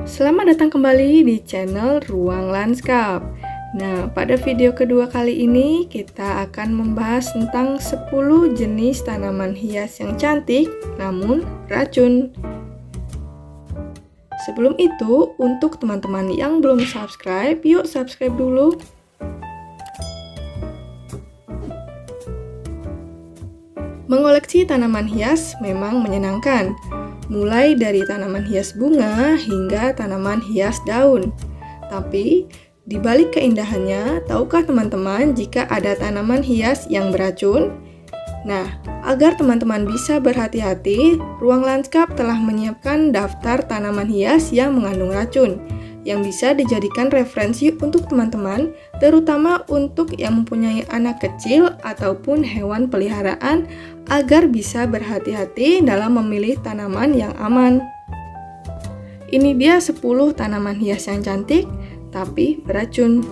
Selamat datang kembali di channel Ruang Lanskap. Nah, pada video kedua kali ini kita akan membahas tentang 10 jenis tanaman hias yang cantik namun beracun. Sebelum itu, untuk teman-teman yang belum subscribe, yuk subscribe dulu. Mengoleksi tanaman hias memang menyenangkan, mulai dari tanaman hias bunga hingga tanaman hias daun. Tapi, di balik keindahannya, tahukah teman-teman jika ada tanaman hias yang beracun? Nah, agar teman-teman bisa berhati-hati, Ruang Lanskap telah menyiapkan daftar tanaman hias yang mengandung racun, yang bisa dijadikan referensi untuk teman-teman, terutama untuk yang mempunyai anak kecil ataupun hewan peliharaan, agar bisa berhati-hati dalam memilih tanaman yang aman. Ini dia 10 tanaman hias yang cantik, tapi beracun.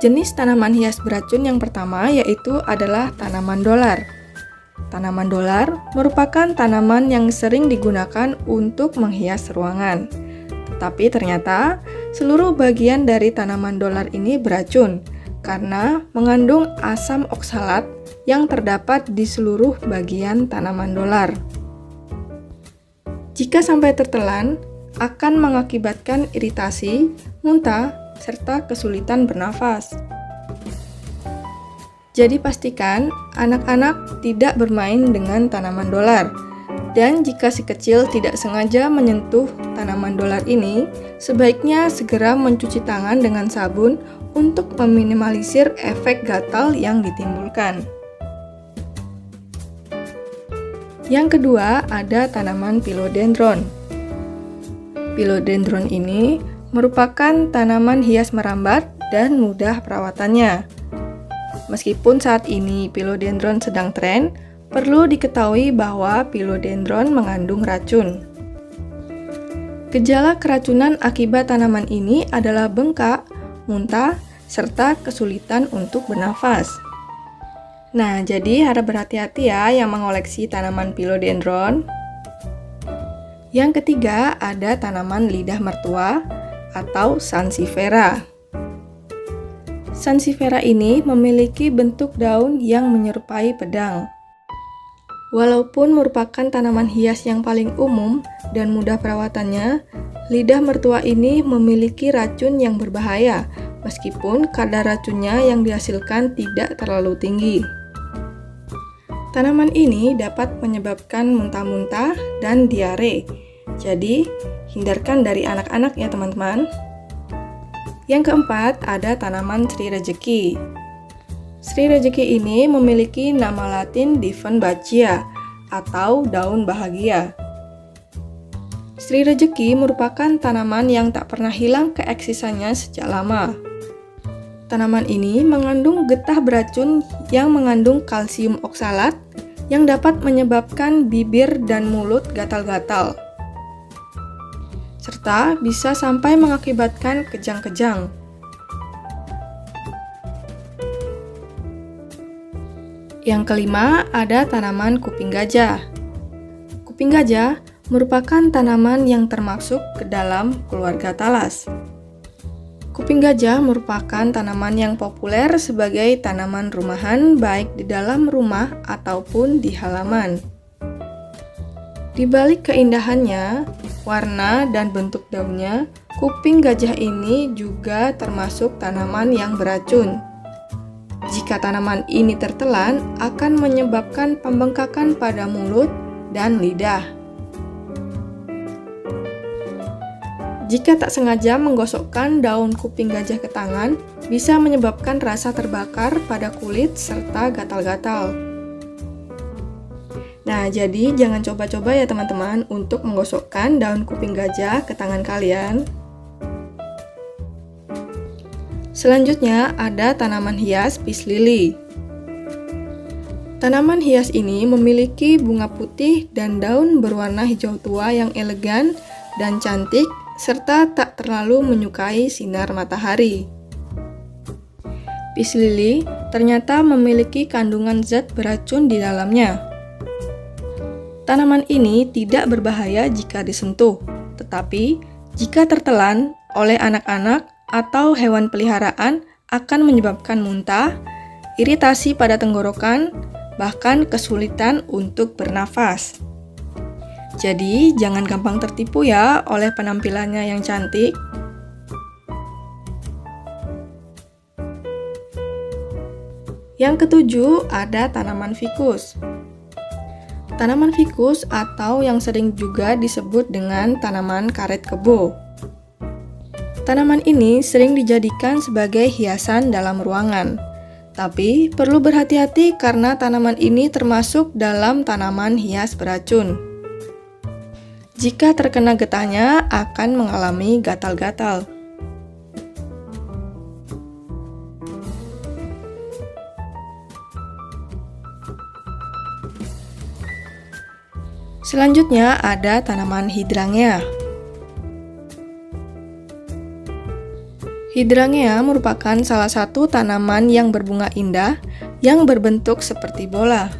Jenis tanaman hias beracun yang pertama yaitu adalah tanaman dolar. Tanaman dolar merupakan tanaman yang sering digunakan untuk menghias ruangan. Tetapi ternyata seluruh bagian dari tanaman dolar ini beracun karena mengandung asam oksalat yang terdapat di seluruh bagian tanaman dolar. Jika sampai tertelan, akan mengakibatkan iritasi, muntah, serta kesulitan bernafas. Jadi pastikan anak-anak tidak bermain dengan tanaman dolar. Dan jika si kecil tidak sengaja menyentuh tanaman dolar ini, sebaiknya segera mencuci tangan dengan sabun untuk meminimalisir efek gatal yang ditimbulkan. Yang kedua, ada tanaman philodendron. Philodendron ini merupakan tanaman hias merambat dan mudah perawatannya. Meskipun saat ini philodendron sedang tren, perlu diketahui bahwa philodendron mengandung racun. Gejala keracunan akibat tanaman ini adalah bengkak, muntah, serta kesulitan untuk bernafas. Nah, jadi harap berhati-hati ya yang mengoleksi tanaman philodendron. Yang ketiga, ada tanaman lidah mertua atau sansevieria. Sansevieria ini memiliki bentuk daun yang menyerupai pedang. Walaupun merupakan tanaman hias yang paling umum dan mudah perawatannya, lidah mertua ini memiliki racun yang berbahaya, meskipun kadar racunnya yang dihasilkan tidak terlalu tinggi. Tanaman ini dapat menyebabkan muntah-muntah dan diare, jadi hindarkan dari anak-anak ya teman-teman. Yang keempat, ada tanaman Sri Rejeki. Sri Rejeki ini memiliki nama latin Dieffenbachia atau daun bahagia. Sri Rejeki merupakan tanaman yang tak pernah hilang keeksisannya sejak lama. Tanaman ini mengandung getah beracun yang mengandung kalsium oksalat yang dapat menyebabkan bibir dan mulut gatal-gatal, serta bisa sampai mengakibatkan kejang-kejang. Yang kelima, ada tanaman kuping gajah. Kuping gajah merupakan tanaman yang termasuk ke dalam keluarga talas. Kuping gajah merupakan tanaman yang populer sebagai tanaman rumahan baik di dalam rumah ataupun di halaman. Di balik keindahannya, warna dan bentuk daunnya, kuping gajah ini juga termasuk tanaman yang beracun. Jika tanaman ini tertelan, akan menyebabkan pembengkakan pada mulut dan lidah. Jika tak sengaja menggosokkan daun kuping gajah ke tangan, bisa menyebabkan rasa terbakar pada kulit serta gatal-gatal. Nah, jadi jangan coba-coba ya teman-teman untuk menggosokkan daun kuping gajah ke tangan kalian. Selanjutnya ada tanaman hias peace lily. Tanaman hias ini memiliki bunga putih dan daun berwarna hijau tua yang elegan dan cantik, serta tak terlalu menyukai sinar matahari. Peace lily ternyata memiliki kandungan zat beracun di dalamnya. Tanaman ini tidak berbahaya jika disentuh, tetapi Jika tertelan oleh anak-anak atau hewan peliharaan akan menyebabkan muntah, iritasi pada tenggorokan, bahkan kesulitan untuk bernafas. Jadi, jangan gampang tertipu ya oleh penampilannya yang cantik. Yang ketujuh, ada tanaman fikus. Tanaman fikus atau yang sering juga disebut dengan tanaman karet kebo. Tanaman ini sering dijadikan sebagai hiasan dalam ruangan. Tapi perlu berhati-hati karena tanaman ini termasuk dalam tanaman hias beracun. Jika terkena getahnya akan mengalami gatal-gatal. Selanjutnya ada tanaman hydrangea. Hydrangea merupakan salah satu tanaman yang berbunga indah yang berbentuk seperti bola.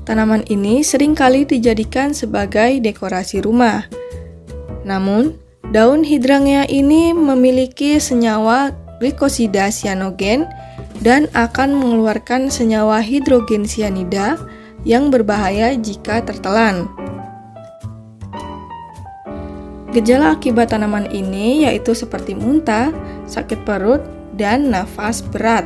Tanaman ini seringkali dijadikan sebagai dekorasi rumah. Namun, daun hydrangea ini memiliki senyawa glikosida sianogen dan akan mengeluarkan senyawa hidrogen sianida yang berbahaya jika tertelan. Gejala akibat tanaman ini yaitu seperti muntah, sakit perut, dan nafas berat.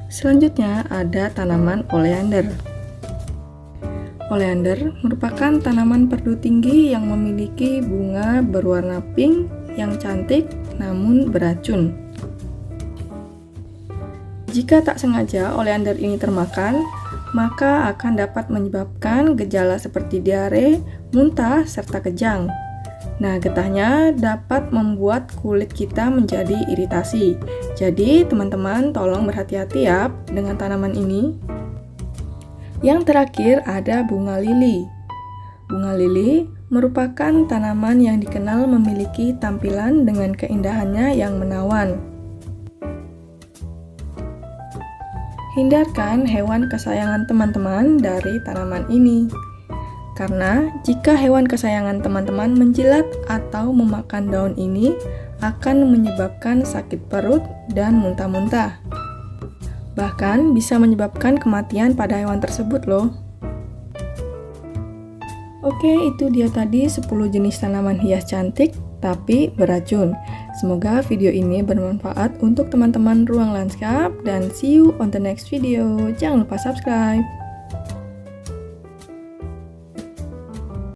Selanjutnya ada tanaman oleander. Oleander merupakan tanaman perdu tinggi yang memiliki bunga berwarna pink yang cantik namun beracun. Jika tak sengaja oleander ini termakan, maka akan dapat menyebabkan gejala seperti diare, muntah, serta kejang. Nah, getahnya dapat membuat kulit kita menjadi iritasi. Jadi, teman-teman tolong berhati-hati ya dengan tanaman ini. Yang terakhir ada bunga lili. Bunga lili merupakan tanaman yang dikenal memiliki tampilan dengan keindahannya yang menawan. Hindarkan hewan kesayangan teman-teman dari tanaman ini. Karena jika hewan kesayangan teman-teman menjilat atau memakan daun ini akan menyebabkan sakit perut dan muntah-muntah. Bahkan bisa menyebabkan kematian pada hewan tersebut loh. Oke, itu dia tadi 10 jenis tanaman hias cantik tapi beracun. Semoga video ini bermanfaat untuk teman-teman ruang lanskap dan see you on the next video. Jangan lupa subscribe.